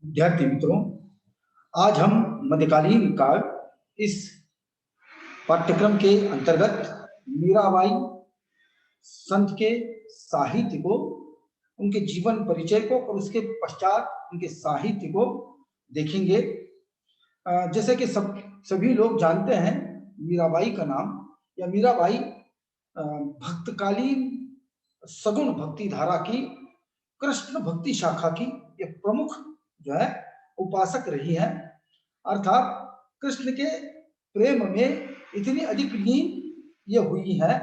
विद्यार्थी मित्रों, आज हम मध्यकालीन काल इस पाठ्यक्रम के अंतर्गत मीराबाई संत के साहित्य को, उनके जीवन परिचय को और उसके पश्चात उनके साहित्य को देखेंगे। जैसे कि सभी लोग जानते हैं, मीराबाई का नाम या मीराबाई भक्तकालीन सगुण भक्ति धारा की कृष्ण भक्ति शाखा की ये प्रमुख जो है उपासक रही है। अर्थात कृष्ण के प्रेम में इतनी अधिक लीन ये हुई है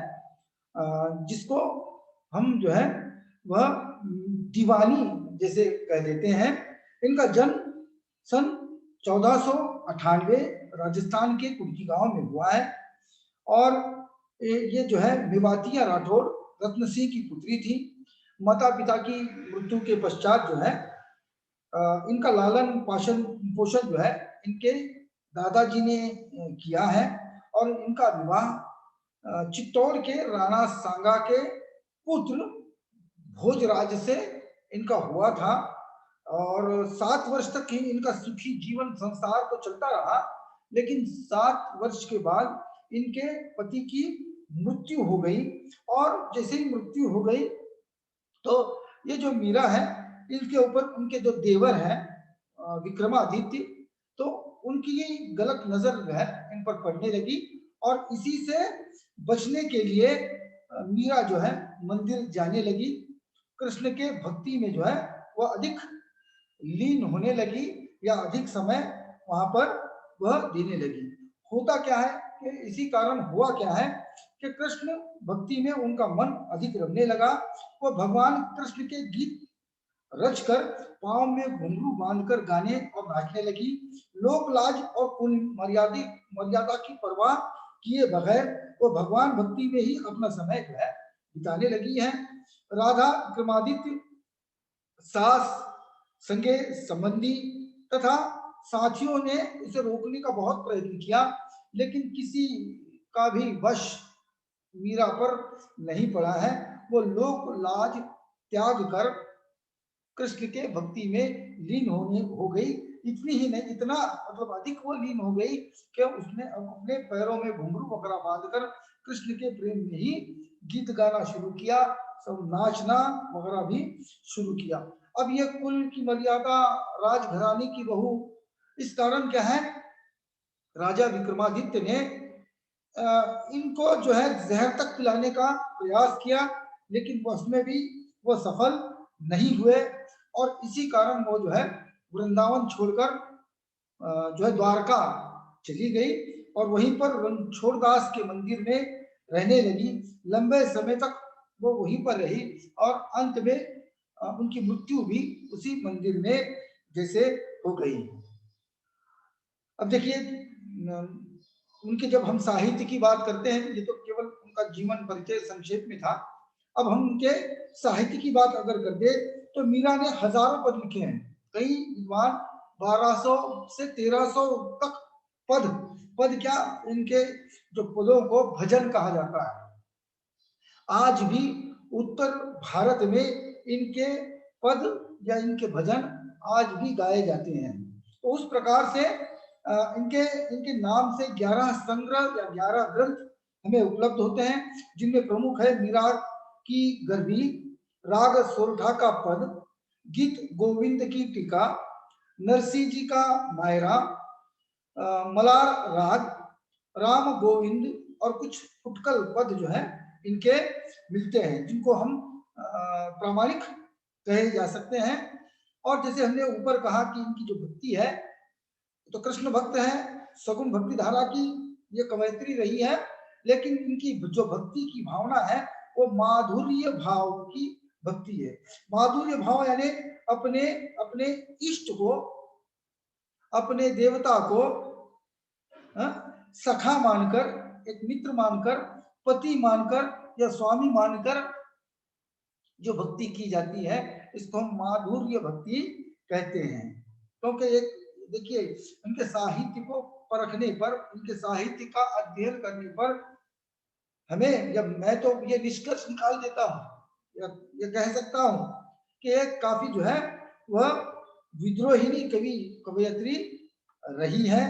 जिसको हम जो है वह दीवानी जैसे कह देते हैं। इनका जन्म सन 1498 राजस्थान के कुर्की गांव में हुआ है और ये जो है मेवातिया राठौड़ रत्न सिंह की पुत्री थी। माता पिता की मृत्यु के पश्चात जो है इनका लालन पोषण जो है इनके दादाजी ने किया है और इनका विवाह चित्तौड़ के राणा सांगा के पुत्र भोजराज से इनका हुआ था और 7 वर्ष तक ही इनका सुखी जीवन संसार तो चलता रहा। लेकिन 7 वर्ष के बाद इनके पति की मृत्यु हो गई और जैसे ही मृत्यु हो गई तो ये जो मीरा है इनके ऊपर उनके जो देवर हैं विक्रमादित्य, तो उनकी गलत नजर जो है इन पर पड़ने लगी और इसी से बचने के लिए मीरा जो है मंदिर जाने लगी। कृष्ण के भक्ति में जो है वह अधिक लीन होने लगी या अधिक समय वहां पर वह देने लगी। होता क्या है कि इसी कारण हुआ क्या है कि कृष्ण भक्ति में उनका मन अधिक रमने लगा। वो भगवान कृष्ण के गीत रचकर पांव में घुंघरू बांधकर गाने और नाचने लगी। लोक लाज और कुल मर्यादा की परवाह किए बगैर वो भगवान भक्ति में ही अपना समय जो है बिताने लगी है। राधा विक्रमादित्य सास संगे संबंधी तथा साथियों ने इसे रोकने का बहुत प्रयत्न किया, लेकिन किसी का भी वश मीरा पर नहीं पड़ा है। वो लोक लाज त्याग कर कृष्ण के भक्ति में लीन हो गई। इतनी ही नहीं, इतना मतलब अधिक वो लीन हो गई कि उसने अपने पैरों में घुंघरू वगैरह बांधकर कृष्ण के प्रेम में ही गीत गाना शुरू किया, सब नाचना वगैरह भी शुरू किया। अब ये कुल की मर्यादा, राजघराने की बहू, इस कारण क्या है राजा विक्रमादित्य ने इनको जो है जहर तक पिलाने का प्रयास किया, लेकिन उसमें भी वो सफल नहीं हुए और इसी कारण वो जो है वृंदावन छोड़कर जो है द्वारका चली गई और वहीं पर रणछोड़दास के मंदिर में रहने लगी। लंबे समय तक वो वहीं पर रही और अंत में उनकी मृत्यु भी उसी मंदिर में जैसे हो गई। अब देखिए, उनके जब हम साहित्य की बात करते हैं, ये तो केवल उनका जीवन परिचय संक्षेप में था। अब हम उनके साहित्य की बात अगर कर दे तो मीरा ने हजारों पद लिखे हैं। कई विद्वान 1200 से 1300 तक पद क्या, इनके जो पदों को भजन कहा जाता है। आज भी उत्तर भारत में इनके पद या इनके भजन आज भी गाए जाते हैं। तो उस प्रकार से इनके इनके नाम से 11 संग्रह या 11 ग्रंथ हमें उपलब्ध होते हैं, जिनमें प्रमुख है मीरा की गर्भी, राग सोरठा का पद, गीत गोविंद की टीका, नरसिंह जी का मायरा, मलार राग, राम गोविंद और कुछ फुटकल पद जो है इनके मिलते हैं, जिनको हम प्रामाणिक कहे जा सकते हैं। और जैसे हमने ऊपर कहा कि इनकी जो भक्ति है तो कृष्ण भक्त है, सगुण भक्ति धारा की ये कवयित्री रही है, लेकिन इनकी जो भक्ति की भावना है वो माधुर्य भाव की भक्ति है। माधुर्य भाव यानी अपने अपने इष्ट को, अपने देवता को सखा मानकर, एक मित्र मानकर, पति मानकर या स्वामी मानकर जो भक्ति की जाती है, इसको हम माधुर्य भक्ति कहते हैं। क्योंकि एक देखिए, उनके साहित्य को परखने पर, उनके साहित्य का अध्ययन करने पर हमें, जब मैं तो ये निष्कर्ष निकाल देता हूँ, ये कह सकता हूँ कि एक काफी जो है वह विद्रोहिणी कवि कवयित्री रही है।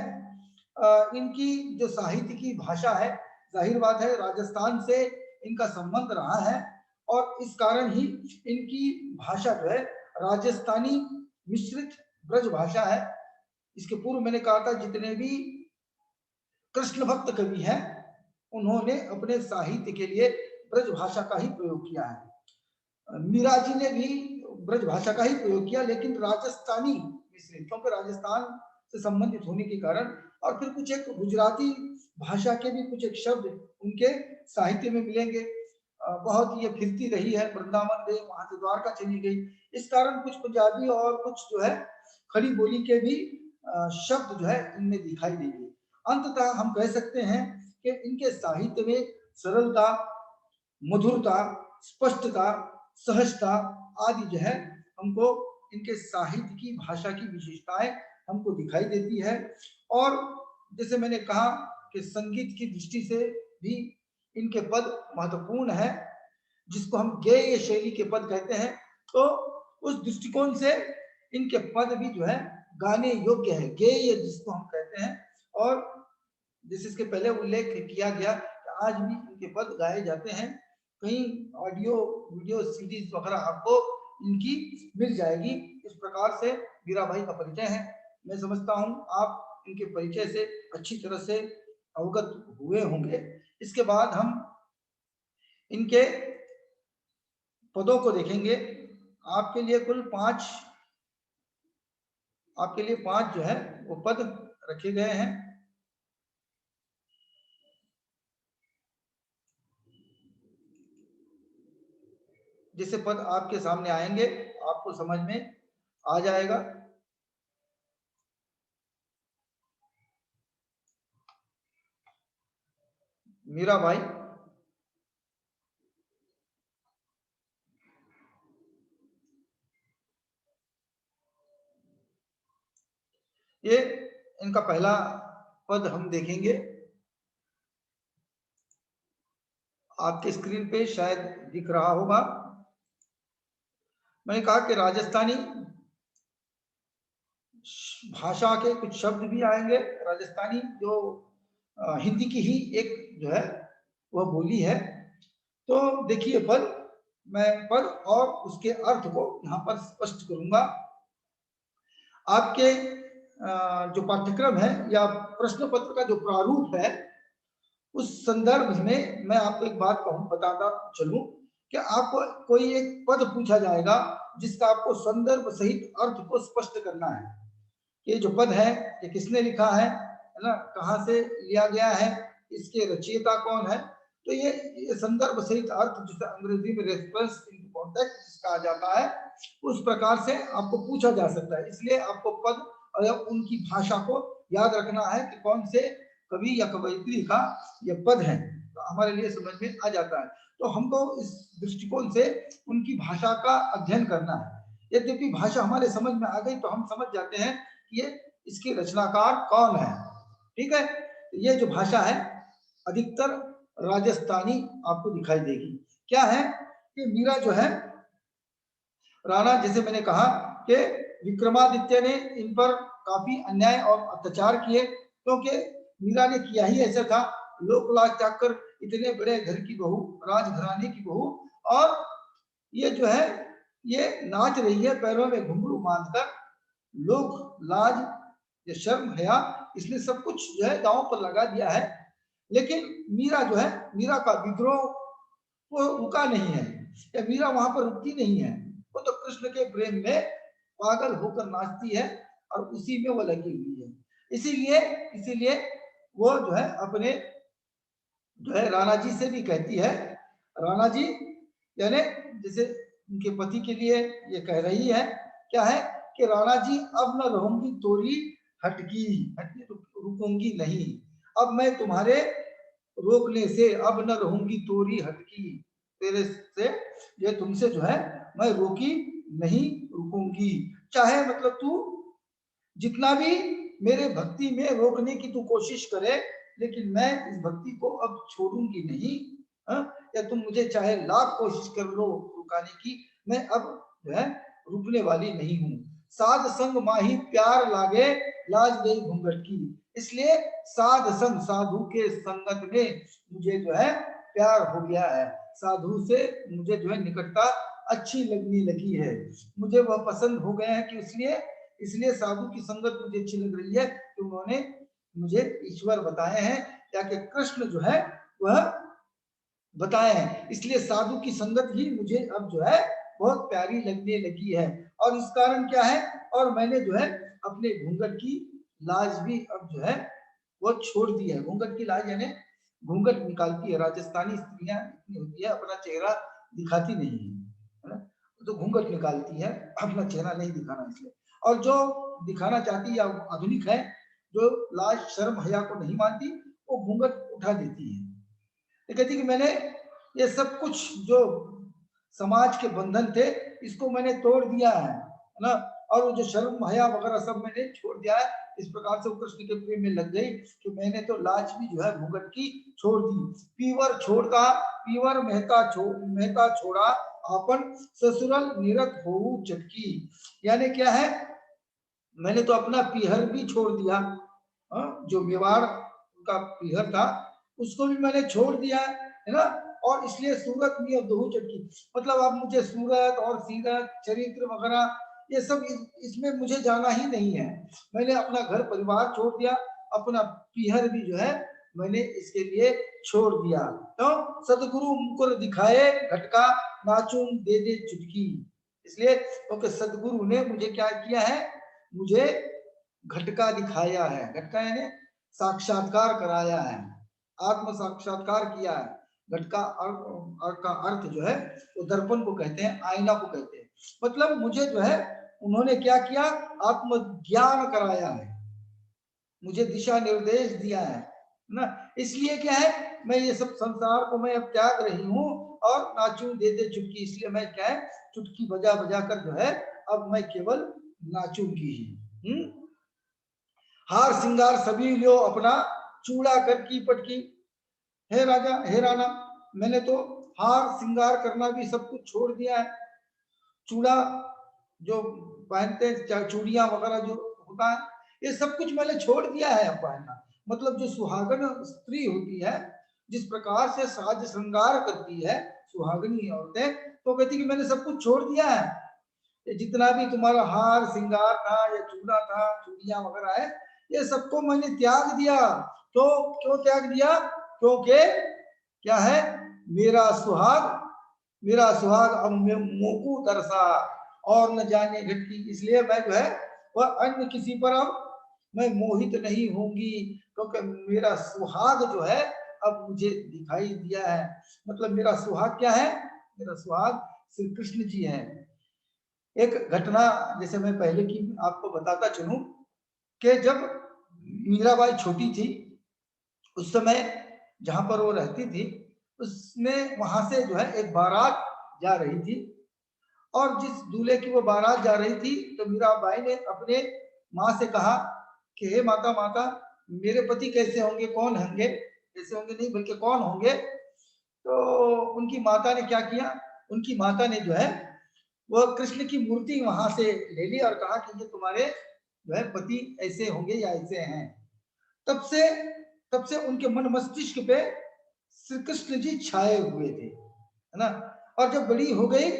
इनकी जो साहित्य की भाषा है, जाहिर बात है राजस्थान से इनका संबंध रहा है और इस कारण ही इनकी भाषा जो है राजस्थानी मिश्रित ब्रज भाषा है। इसके पूर्व मैंने कहा था जितने भी कृष्ण भक्त कवि हैं उन्होंने अपने साहित्य के लिए ब्रज भाषा का ही प्रयोग किया है। मीरा जी ने भी ब्रज भाषा का ही प्रयोग किया, लेकिन राजस्थानी मिश्रित, क्योंकि राजस्थान से संबंधित होने के कारण, और फिर कुछ एक गुजराती भाषा के भी कुछ एक शब्द उनके साहित्य में मिलेंगे। बहुत ये फिरती रही है, वृंदावन गई, वहां से द्वारका चली गई, इस कारण कुछ पंजाबी और कुछ जो है खड़ी बोली के भी शब्द जो है इनमें दिखाई देंगे। अंततः हम कह सकते हैं कि इनके साहित्य में सरलता, मधुरता, स्पष्टता, सहजता आदि जो है हमको इनके साहित्य की भाषा की विशेषताएं हमको दिखाई देती है। और जैसे मैंने कहा कि संगीत की दृष्टि से भी इनके पद महत्वपूर्ण है, जिसको हम गेय शैली के पद कहते हैं। तो उस दृष्टिकोण से इनके पद भी जो है गाने योग्य है, गेय जिसको हम कहते हैं। और जैसे इसके पहले उल्लेख किया गया कि आज भी इनके पद गाए जाते हैं। कहीं ऑडियो वीडियो सीरीज वगैरह आपको इनकी मिल जाएगी। इस प्रकार से मीरा भाई का परिचय है। मैं समझता हूं आप इनके परिचय से अच्छी तरह से अवगत हुए होंगे। इसके बाद हम इनके पदों को देखेंगे। आपके लिए कुल 5 जो है वो पद रखे गए हैं। जैसे पद आपके सामने आएंगे आपको समझ में आ जाएगा। मीरा भाई, ये इनका पहला पद हम देखेंगे। आपके स्क्रीन पे शायद दिख रहा होगा। मैंने कहा कि राजस्थानी भाषा के कुछ शब्द भी आएंगे। राजस्थानी जो हिंदी की ही एक जो है वह बोली है। तो देखिए पद, मैं पद और उसके अर्थ को यहाँ पर स्पष्ट करूंगा। आपके जो पाठ्यक्रम है या प्रश्न पत्र का जो प्रारूप है उस संदर्भ में मैं आपको एक बात कहूं, बताता चलूं कि आपको कोई एक पद पूछा जाएगा जिसका आपको संदर्भ सहित अर्थ को स्पष्ट करना है। ये जो पद है ये किसने लिखा है ना, कहाँ से लिया गया है, इसके रचयिता कौन है। तो ये संदर्भ सहित अर्थ, जिसे अंग्रेजी में रेफरेंस इन कॉन्टेक्स्ट कहा जाता है, उस प्रकार से आपको पूछा जा सकता है। इसलिए आपको पद और उनकी भाषा को याद रखना है कि कौन से कवि या कवयित्री का ये पद है, तो हमारे लिए समझ में आ जाता है। तो हमको इस दृष्टिकोण से उनकी भाषा का अध्ययन करना है। यद्यपि भाषा हमारे समझ में आ गई तो हम समझ जाते हैं कि ये इसके रचनाकार कौन है। ठीक है, ये जो भाषा है अधिकतर राजस्थानी आपको दिखाई देगी। क्या है कि मीरा जो है राणा, जैसे मैंने कहा कि विक्रमादित्य ने इन पर काफी अन्याय और अत्याचार किए, क्योंकि मीरा ने किया ही ऐसा था। लोक लाज चाकर इतने बड़े घर की बहू, राजघराने की बहू, और ये जो है ये नाच रही है पैरों में घुंघरू बांधकर। लोक लाज, ये शर्म हया, इसने सब कुछ जो है दांव पर लगा दिया है। लेकिन मीरा जो है, मीरा का विद्रोह वो रुका नहीं है, या मीरा वहां पर रुकती नहीं है। वो तो कृष्ण के प्रेम में पागल होकर नाचती है और उसी में वो लगी हुई है। इसीलिए इसीलिए वो जो है अपने जो है राणा जी से भी कहती है, राणा जी, यानी जैसे उनके पति के लिए ये कह रही है, क्या है कि राणा जी अब न रहूंगी तोरी हटकी, हटकी रुकूंगी नहीं, अब मैं तुम्हारे रोकने से अब न रहूंगी तोरी हटकी, तेरे से ये तुमसे जो है मैं रोकी नहीं रुकूंगी। चाहे मतलब तू जितना भी मेरे भक्ति में रोकने की तू कोशिश करे, लेकिन मैं इस भक्ति को अब छोड़ूंगी नहीं। हा? या तुम मुझे चाहे लाख कोशिश कर लो रुकाने की, मैं अब जो है रुकने वाली नहीं हूं। साध संग माही प्यार लागे, लाज गई घूंघट की। इसलिए साध संग, साधु के संगत में मुझे जो है प्यार हो गया है, साधु से मुझे जो है निकटता अच्छी लगने लगी है, मुझे वह पसंद हो गए हैं कि इसलिए इसलिए साधु की संगत मुझे अच्छी लग रही है कि उन्होंने मुझे ईश्वर बताए हैं, या कि कृष्ण जो है वह बताए हैं, इसलिए साधु की संगत ही मुझे अब जो है बहुत प्यारी लगने लगी है। और इस कारण क्या है, और मैंने जो है अपने घूंघट की लाज भी अब जो है वो छोड़ दी है। घूंघट की लाज यानी घूंघट निकालती है, राजस्थानी स्त्रियां इतनी होती है अपना चेहरा दिखाती नहीं है ना, तो घूंघट निकालती है, अपना चेहरा नहीं दिखाना इसलिए। और जो दिखाना चाहती है या आधुनिक है, जो लाज शर्म हया को नहीं मानती, वो घूंघट उठा देती है। ये कहती कि मैंने ये सब कुछ जो समाज के बंधन थे इसको मैंने तोड़ दिया है ना, और वो जो शर्म हया वगैरह सब मैंने छोड़ दिया है। इस प्रकार से वो कृष्ण के प्रेम में लग गई कि मैंने तो लाज भी जो है घूंघट की छोड़ दी। पीवर छोड़ता पीवर मेहता छोड़ा, अपन ससुरल निरत हो चटकी। यानी क्या है, मैंने तो अपना पीहर भी छोड़ दिया, जो मेवाड़ का पीहर था उसको भी मैंने छोड़ दिया है ना, और इसलिए सूरत में अब दो चटकी, मतलब अब मुझे सूरत और सीरत चरित्र वगैरह ये सब इसमें मुझे जाना ही नहीं है। मैंने अपना घर परिवार छोड़ दिया, अपना पीहर भी जो है मैंने इसके लिए छोड़ दिया। तो सदगुरु मुकुर दिखाए घटका, नाचूं दे दे चुटकी। इसलिए क्योंकि सदगुरु ने मुझे क्या किया है, मुझे घटका दिखाया है। घटका यानी साक्षात्कार कराया है, आत्म साक्षात्कार किया है। घटका का अर्थ जो है वो दर्पण को कहते हैं, आईना को कहते हैं। मतलब मुझे जो है उन्होंने क्या किया, आत्मज्ञान कराया है, मुझे दिशा निर्देश दिया है ना। इसलिए क्या है, मैं ये सब संसार को मैं अब त्याग रही हूँ, और नाचूं दे दे चुटकी, इसलिए मैं क्या है चुटकी बजा बजा कर जो है अब मैं केवल नाचूंगी ही। हार सिंगार सभी लियो अपना, चूड़ा कर की पटकी। हे राजा, हे राणा, मैंने तो हार सिंगार करना भी सब कुछ छोड़ दिया है। चूड़ा जो पहनते हैं, चूड़ियां वगैरह जो होता है, ये सब कुछ मैंने छोड़ दिया है अब पहनना। मतलब जो सुहागन स्त्री होती है, जिस प्रकार से साज श्रृंगार करती है सुहागनी औरतें, तो कहती कि मैंने सब कुछ छोड़ दिया है, ये जितना भी तुम्हारा हार श्रृंगार था या चूड़ा था, चूड़ियां वगैरह है, ये सबको मैंने त्याग दिया। तो क्यों त्याग दिया, क्योंकि क्या है, मेरा सुहाग मेरा सुहाग अब मोकू तरसा, और न जाने घटकी। इसलिए मैं जो है वह अन्य किसी पर अब मैं मोहित नहीं होंगी, क्योंकि मेरा सुहाग जो है अब मुझे दिखाई दिया है। मतलब मेरा सुहाग क्या है, मेरा सुहाग श्री कृष्ण जी है। एक घटना जैसे मैं पहले की आपको बताता चलूं, कि जब मीराबाई छोटी थी उस समय जहां पर वो रहती थी, उसमें वहां से जो है एक बारात जा रही थी, और जिस दूल्हे की वो बारात जा रही थी, तो मीराबाई ने अपने माँ से कहा कि हे माता, माता मेरे पति कैसे होंगे, कौन होंगे, कैसे होंगे नहीं बल्कि कौन होंगे। तो उनकी माता ने क्या किया, उनकी माता ने जो है वह कृष्ण की मूर्ति वहां से ले ली और कहा कि ये तुम्हारे जो है पति ऐसे होंगे या ऐसे हैं। तब से तब से उनके मन मस्तिष्क पे श्री कृष्ण जी छाए हुए थे, है ना। और जब बड़ी हो गई,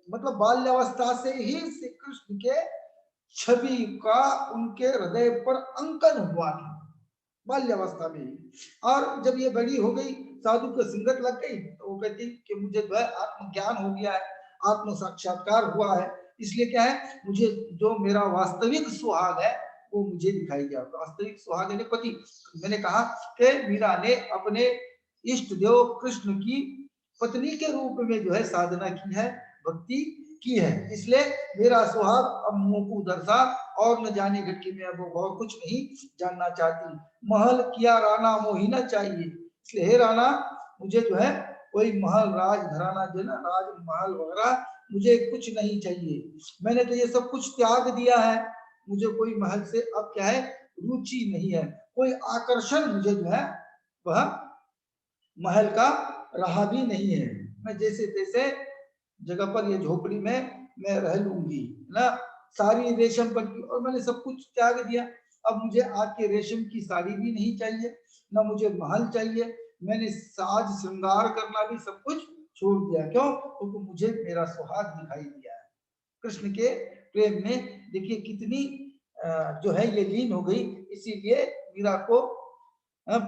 मतलब बाल्यावस्था से ही श्री कृष्ण के छवि का उनके हृदय पर अंकन हुआ था, बाल्यावस्था में ही। और जब ये बड़ी हो गई, साधु को संगत लग गई, तो वो कहती कि मुझे जो है आत्मज्ञान हो गया है, आत्म साक्षात्कार हुआ है, इसलिए क्या है, मुझे जो मेरा वास्तविक सुहाग है वो मुझे दिखाई दिया। वास्तविक सुहाग यानी पति। मैंने कहा कि मीरा ने अपने इष्ट देव कृष्ण की पत्नी के रूप में जो है साधना की है, भक्ति की है। इसलिए मेरा सुहाग अब मोकू दरसा, और न जाने घटकी में अब और कुछ नहीं जानना चाहती। महल किया राणा मोही न चाहिए, इसलिए हे राणा, मुझे जो है कोई महल राज घराना जो ना, राज महल वगैरह मुझे कुछ नहीं चाहिए। मैंने तो ये सब कुछ त्याग दिया है, मुझे कोई महल से अब क्या है रुचि नहीं है, कोई आकर्षण मुझे जो है वह महल का रहा भी नहीं है। मैं जैसे तैसे जगह पर ये झोपड़ी में मैं रह लूंगी ना, सारी रेशम पर की, और मैंने सब कुछ त्याग दिया। अब मुझे आपके रेशम की साड़ी भी नहीं चाहिए, ना मुझे महल चाहिए, मैंने साज श्रृंगार करना भी सब कुछ छोड़ दिया। क्यों? क्योंकि मुझे मेरा सुहाग दिखाई दिया है। कृष्ण के प्रेम में देखिए कितनी जो है ये लीन हो गई, इसीलिए मीरा को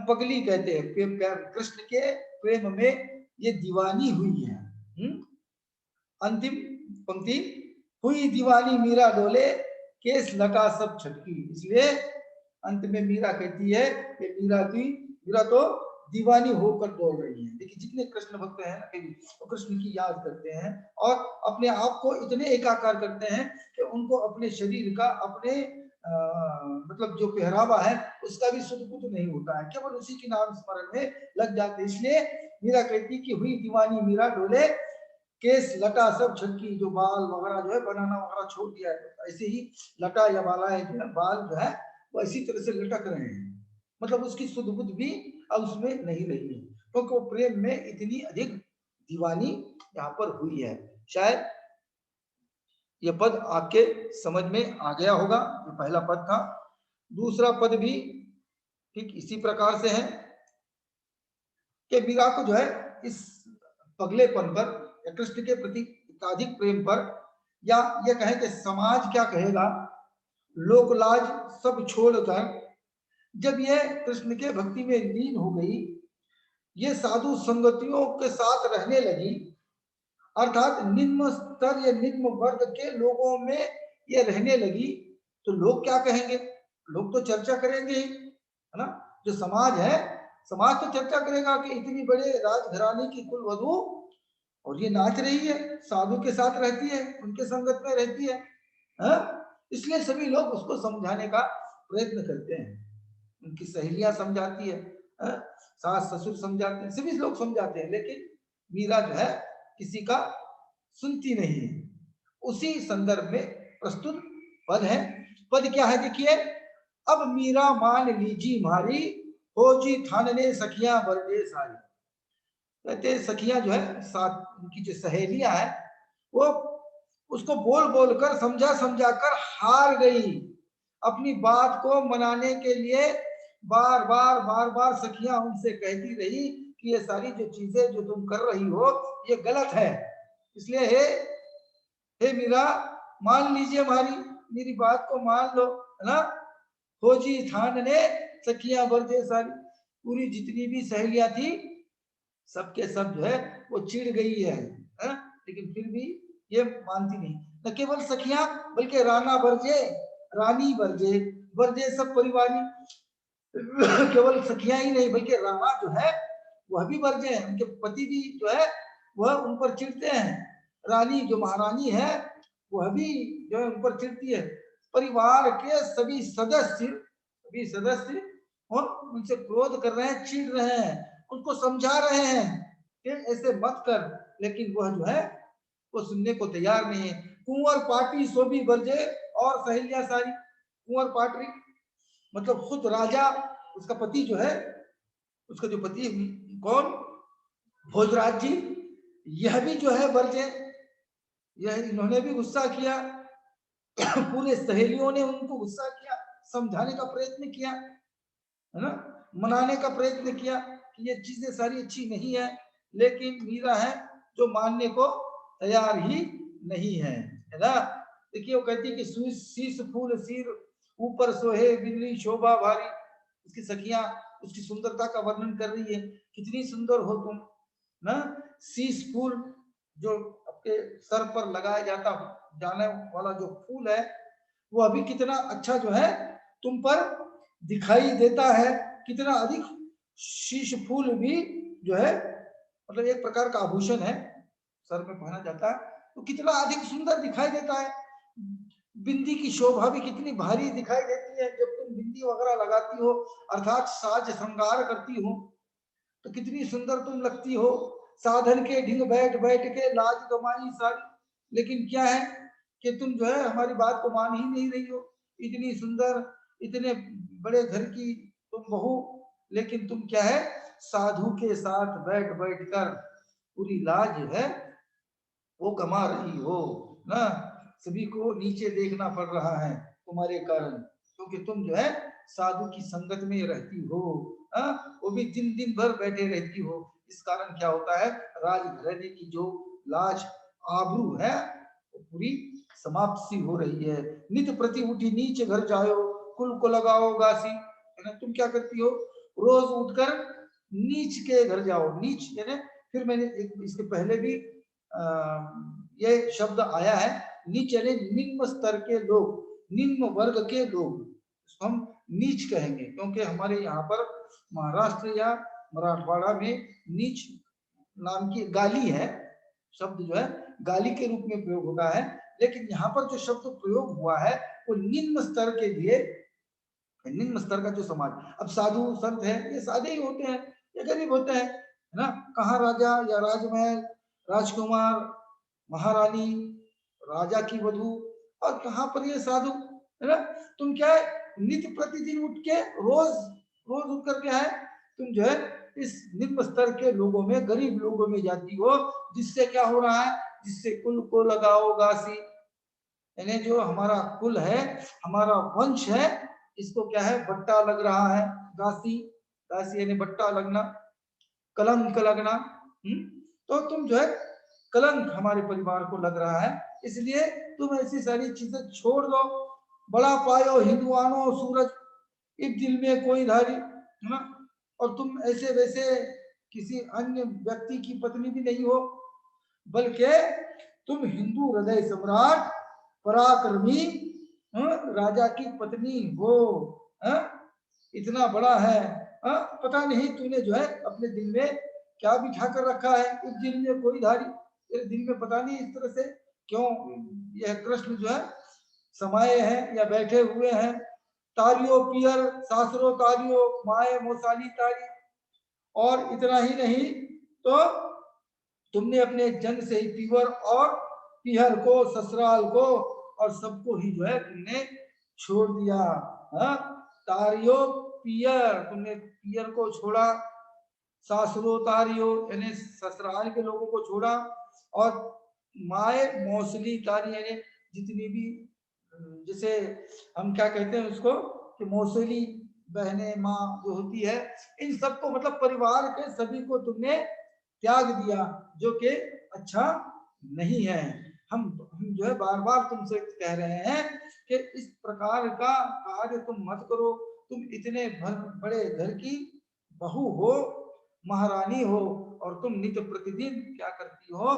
पगली कहते हैं। कृष्ण के प्रेम में ये दीवानी हुई है। अंतिम पंक्ति, हुई दीवानी मीरा डोले, केस लटा सब छटकी। इसलिए अंत में मीरा कहती है कि मीरा तो दीवानी होकर डोल रही है। देखिए जितने कृष्ण भक्त हैं ना वो कृष्ण की याद करते हैं और अपने आप को इतने एकाकार करते हैं कि उनको अपने शरीर का, अपने मतलब जो पहरावा है उसका भी सुध बुध नहीं होता है, केवल उसी के नाम स्मरण में लग जाते। इसलिए मीरा कहती कि हुई दीवानी मीरा डोले, केस लटा सब छटकी, जो बाल वगैरह जो है बनाना वगैरह छोड़ दिया है, ऐसे ही लटा या बाल जो है वो इसी तरह से लटक रहे हैं, मतलब उसकी सुध बुध भी अब उसमें नहीं रही है, क्योंकि वो प्रेम में इतनी अधिक दीवानी यहाँ पर हुई है। शायद ये पद आपके समझ में आ गया होगा, जो पहला पद था। दूसरा पद भी ठीक इसी प्रकार से है कि मीरा को जो है इस पगलेपन पर या कृष्ण के प्रति अधिक प्रेम पर, या ये कहें कि समाज क्या कहेगा, लोक लाज सब छोड़कर जब ये कृष्ण के भक्ति में लीन हो गई, ये साधु संगतियों के साथ रहने लगी, अर्थात निम्न स्तर या निम्न वर्ग के लोगों में ये रहने लगी, तो लोग क्या कहेंगे? लोग तो चर्चा करेंगे ही, है ना। जो समाज है, समाज तो चर्चा करेगा कि इतनी बड़े राजघराने की कुलवधू और ये नाच रही है, साधु के साथ रहती है, उनके संगत में रहती है, इसलिए सभी लोग उसको समझाने का प्रयत्न करते हैं। उनकी सहेलियां समझाती है, सास ससुर समझाते हैं, सभी लोग समझाते हैं, लेकिन मीरा जो है किसी का सुनती नहीं है। उसी संदर्भ में प्रस्तुत पद है। पद क्या है देखिए, अब मीरा मान लीजी मारी, हो जी थानने सखियां बरदे सारी। कहते सखियां जो है साथ, उनकी जो सहेलियां है वो उसको बोल बोल कर, समझा समझा कर हार गई। अपनी बात को मनाने के लिए बार बार सखियां उनसे कहती रही कि ये सारी जो चीजें जो तुम कर रही हो ये गलत है, इसलिए हे मीरा मान लीजिए हमारी, मेरी बात को मान लो, है ना। हो जी थान ने सखियां बरदे सारी, पूरी जितनी भी सहेलियां थी सबके सब जो है वो चिढ़ गई है, लेकिन फिर भी ये मानती नहीं। न केवल सखियां बल्कि राना बरजे, रानी बरजे, बरजे सब परिवारी, केवल सखियां ही नहीं बल्कि राणा जो है वह भी बरजे हैं, उनके पति भी जो है वह उन पर चिढ़ते हैं। रानी जो महारानी है वह भी जो है उन पर चिढ़ती है। परिवार के सभी सदस्य और उनसे क्रोध कर रहे हैं, चिढ़ रहे हैं, उनको समझा रहे हैं कि ऐसे मत कर, लेकिन वह जो है वो सुनने को तैयार नहीं है। कुंवर पाटी सोभी बरजे और सहेलियां सारी, कुंवर पाटरी मतलब खुद राजा, उसका पति जो है, उसका जो पति कौन, भोजराज जी, यह भी जो है बरजे, यह इन्होंने भी गुस्सा किया, पूरे सहेलियों ने उनको गुस्सा किया, समझाने का प्रयत्न किया, है ना, मनाने का प्रयत्न किया कि ये चीजें सारी अच्छी नहीं है, लेकिन मीरा है जो मानने को तैयार ही नहीं है ना। देखिए वो कहती है कि शीश फूल सिर ऊपर सोहे बिजली शोभा भारी, उसकी सखियां उसकी सुंदरता का वर्णन कर रही है, कितनी सुंदर हो तुम ना। शीश फूल जो आपके सर पर लगाया जाने वाला जो फूल है वो अभी कितना अच्छा जो है तुम पर दिखाई देता है, कितना अधिक शीश फूल भी जो है मतलब एक प्रकार का आभूषण है, सर में पहना जाता है, तो कितना अधिक सुंदर दिखाई देता है। बिंदी की शोभा भी कितनी भारी दिखाई देती है जब तुम बिंदी वगैरह लगाती हो, अर्थात साज श्रृंगार करती हो, तो कितनी सुंदर तुम लगती हो। साधन के ढिंग बैठ बैठ के लाज गमाई सारी, लेकिन क्या है कि तुम जो है हमारी बात को मान ही नहीं रही हो। इतनी सुंदर, इतने बड़े घर की तुम बहू, लेकिन तुम क्या है साधु के साथ बैठ बैठ कर पूरी लाज है वो कमा रही हो ना। सभी को नीचे देखना पड़ रहा है तुम्हारे कारण, क्योंकि तुम जो है साधु की संगत में रहती हो, वो भी दिन दिन भर बैठे रहती हो। इस कारण क्या होता है, राजघराने की जो लाज आबरू है वो पूरी समाप्त सी हो रही है। नित प्रति उठी नीच घर जाओ, कुल को लगाओ गासी, है ना। तुम क्या करती हो, रोज उठकर नीच के घर जाओ। नीच यानी, फिर मैंने इसके पहले भी ये शब्द आया है, नीच यानी निम्न स्तर के लोग, निम्न वर्ग के लोग, इसको हम नीच कहेंगे, क्योंकि हमारे यहाँ पर महाराष्ट्र या मराठवाड़ा में नीच नाम की गाली है, शब्द जो है गाली के रूप में प्रयोग होता है। लेकिन यहाँ पर जो शब्द प्रयोग हुआ है वो निम्न स्तर के लिए, निम्न स्तर का जो समाज, अब साधु संत है ये सादे ही होते हैं, ये गरीब होते हैं, है ना। कहाँ राजा या राजमहल, राजकुमार, महारानी, राजा की वधू, और कहाँ पर ये साधु, है ना। तुम क्या है, नित्य प्रतिदिन उठ के रोज रोज उठ कर क्या है, तुम जो है इस निम्न स्तर के लोगों में, गरीब लोगों में जाती हो, जिससे क्या हो रहा है, जिससे कुल को लगाओ गासी, यानी जो हमारा कुल है, हमारा वंश है, इसको क्या है, बट्टा लग रहा है। गासी, गासी यानी बट्टा लगना, कलंक लगना। तो तुम जो है कलंक हमारे परिवार को लग रहा है, इसलिए तुम ऐसी सारी चीजें छोड़ दो। बड़ा पायो हिंदुआनो सूरज, इस दिल में कोई धारी, है ना। और तुम ऐसे वैसे किसी अन्य व्यक्ति की पत्नी भी नहीं हो, बल्कि तुम हिंदू हृदय सम्राट पराक्रमी राजा की पत्नी हो। इतना बड़ा है, पता नहीं तूने जो है अपने दिल में क्या बिठा कर रखा है, इस दिल में कोई धारी, तेरे दिल में पता नहीं इस तरह से क्यों यह कृष्ण जो है समाये हैं या बैठे हुए हैं। तारियो पियर सासरो तारियो, माए मोसाली तारी, और इतना ही नहीं तो तुमने अपने जन से ही पीवर और पिहर को, ससुराल को और सबको ही जो है तुमने छोड़ दिया। तारियो पियर, तुमने पियर को छोड़ा, सासुरो तारियो यानी ससुराल के लोगों को छोड़ा, और माए मौसली तारी यानी जितनी भी, जैसे हम क्या कहते हैं उसको, कि मौसली बहने माँ जो होती है, इन सबको मतलब परिवार के सभी को तुमने त्याग दिया, जो कि अच्छा नहीं है। हम जो है बार बार तुमसे कह रहे हैं कि इस प्रकार का कार्य तुम मत करो। तुम इतने बड़े घर की बहू हो, महारानी हो, और तुम नित्य प्रतिदिन क्या करती हो,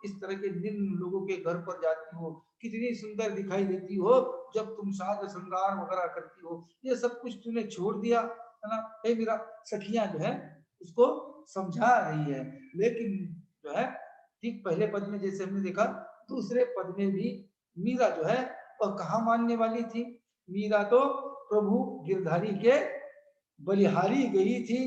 इस तरह के निम्न लोगों के घर पर जाती हो, कितनी सुंदर दिखाई देती हो जब तुम साज श्रृंगार वगैरह करती हो, ये सब कुछ तुमने छोड़ दिया, है ना। ये मेरा सखियां जो है उसको समझा रही है। लेकिन जो है ठीक पहले पद में जैसे हमने देखा, दूसरे पद में भी मीरा जो है वह कहाँ मानने वाली थी। मीरा तो प्रभु गिरधारी के बलिहारी गई थी,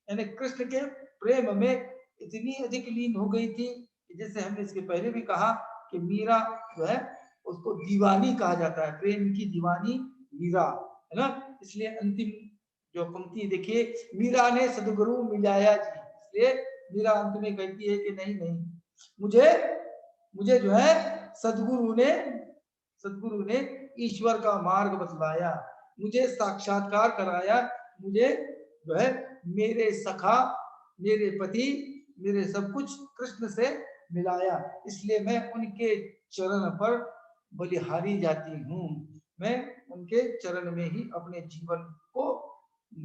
यानी कृष्ण के प्रेम में इतनी अधिक लीन हो गई थी, जैसे हमने इसके पहले भी कहा कि मीरा जो है उसको दीवानी कहा जाता है, प्रेम की दीवानी मीरा, है ना। इसलिए अंतिम जो पंक्ति देखिए, मीरा ने सदगुरु मिलाया जी, इसलिए मीरा अंत में कहती है कि नहीं नहीं, मुझे मुझे जो है सदगुरु ने ईश्वर का मार्ग बतलाया, मुझे साक्षात्कार कराया, मुझे जो है मेरे सखा, मेरे पति, मेरे सब कुछ कृष्ण से मिलाया, इसलिए मैं उनके चरण पर बलिहारी जाती हूँ। मैं उनके चरण में ही अपने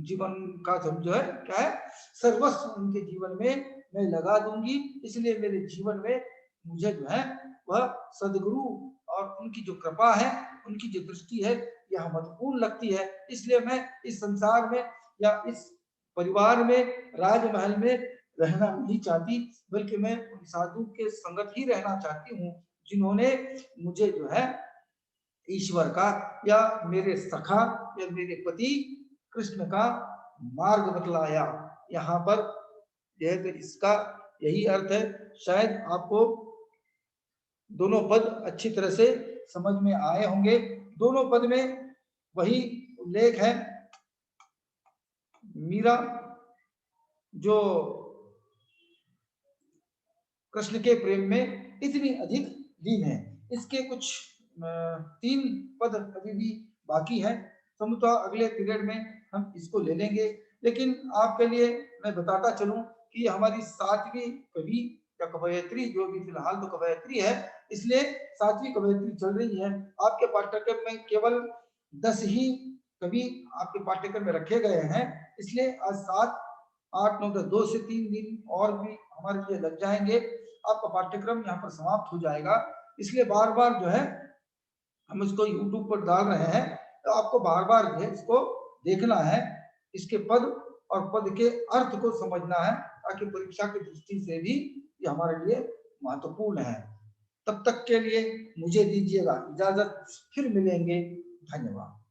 जीवन का जो है क्या है, सर्वस्व उनके जीवन में मैं लगा दूंगी। इसलिए मेरे जीवन में मुझे जो है वह सदगुरु और उनकी जो कृपा है, उनकी जो दृष्टि है, यह महत्वपूर्ण लगती है। इसलिए मैं इस संसार में या इस परिवार में, राजमहल में रहना नहीं चाहती, बल्कि मैं उन साधु के संगत ही रहना चाहती हूँ जिन्होंने मुझे जो है ईश्वर का या मेरे सखा या मेरे पति कृष्ण का मार्ग बतलाया। यहाँ पर यह तो इसका यही अर्थ है। शायद आपको दोनों पद अच्छी तरह से समझ में आए होंगे। दोनों पद में वही उल्लेख है, मीरा जो कृष्ण के प्रेम में इतनी अधिक लीन है। इसके कुछ 3 पद अभी भी बाकी है। समूहतः अगले पीरियड में हम इसको ले लेंगे। लेकिन आपके लिए मैं बताता चलूं कि हमारी 7वीं कवि या कवयित्री, जो भी फिलहाल तो कवयित्री है, इसलिए 7वीं कवयित्री चल रही है। आपके पाठ्यक्रम में केवल 10 ही कवि आपके पाठ्यक्रम में रखे गए हैं, इसलिए आज 7, 8, 9, 10, 2 से 3 दिन और भी हमारे लिए लग जाएंगे। आपका पाठ्यक्रम यहाँ पर समाप्त हो जाएगा। इसलिए बार बार जो है हम इसको यूट्यूब पर डाल रहे हैं, तो आपको बार बार जो है इसको देखना है, इसके पद और पद के अर्थ को समझना है, ताकि परीक्षा की दृष्टि से भी ये हमारे लिए महत्वपूर्ण है। तब तक के लिए मुझे दीजिएगा इजाजत, फिर मिलेंगे। धन्यवाद।